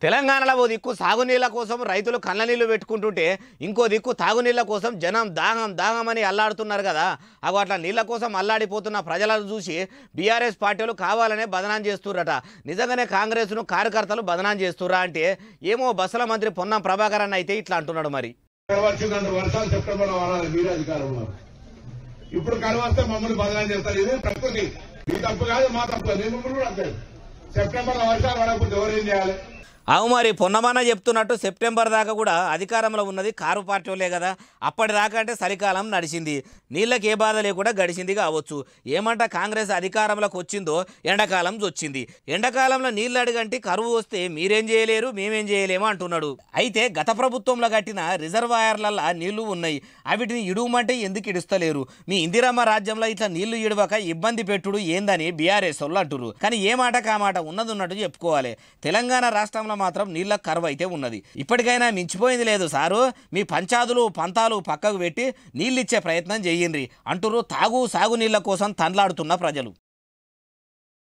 తెలంగాణలో ఓ దిక్కు సాగునీళ్ల కోసం రైతులు కళ్ళనీళ్లు పెట్టుకుంటుంటే ఇంకో దిక్కు తాగునీళ్ల కోసం జనం దాహం దాహమని అల్లాడుతున్నారు కదా. అగో అట్లా నీళ్ల కోసం అల్లాడిపోతున్న ప్రజలను చూసి బీఆర్ఎస్ పార్టీలు కావాలనే బదనాం చేస్తుర్రట. నిజంగానే కాంగ్రెస్ను కార్యకర్తలు బదనాం చేస్తుర్రా అంటే ఏమో బస్సుల మంత్రి పొన్నం ప్రభాకర్ అన్న అయితే ఇట్లా అంటున్నాడు. మరి వర్షాలు సెప్టెంబర్ లో వాడాలి, మీరు అధికారంలో ఇప్పుడు కరువస్తే మమ్మల్ని బదనాం చేస్తారు. ఇది ప్రకృతి, మీ తప్పు కాదు, మా తప్పు కాదు. నేను కూడా అంటారు సెప్టెంబర్ లో వర్షాలు పడకపోతే ఎవరేం చేయాలి? అవు మరి పొన్నమాన చెప్తున్నట్టు సెప్టెంబర్ దాకా కూడా అధికారంలో ఉన్నది కారు పార్టీలే కదా. అప్పటిదాకా అంటే చలికాలం నడిచింది, నీళ్ళకి ఏ బాధ లేకుండా గడిచింది కావచ్చు. ఏమంట కాంగ్రెస్ అధికారంలోకి వచ్చిందో ఎండాకాలం వచ్చింది. ఎండాకాలంలో నీళ్ళు అడిగంటే కరువు వస్తే మీరేం చేయలేరు, మేమేం చేయలేము అంటున్నాడు. అయితే గత ప్రభుత్వంలో కట్టిన రిజర్వాయర్లల్లో నీళ్లు ఉన్నాయి, అవిటిని ఇడువమంటే ఎందుకు ఇడుస్తలేరు? మీ ఇందిరమ్మ రాజ్యంలో ఇట్లా నీళ్లు ఇడవక ఇబ్బంది పెట్టుడు ఏందని బీఆర్ఎస్ వాళ్ళు అంటున్నారు. కానీ ఏ మాట కామాట ఉన్నది ఉన్నట్టు చెప్పుకోవాలి. తెలంగాణ రాష్ట్రంలో మాత్రం నీళ్ళ కరువు అయితే ఉన్నది. ఇప్పటికైనా మించిపోయింది లేదు సారు. మీ పంచాదులు పంతాలు పక్కకు పెట్టి నీళ్ళిచ్చే ప్రయత్నం చేయండి అంటున్నారు సాగు నీళ్ల కోసం తన్లాడుతున్న ప్రజలు.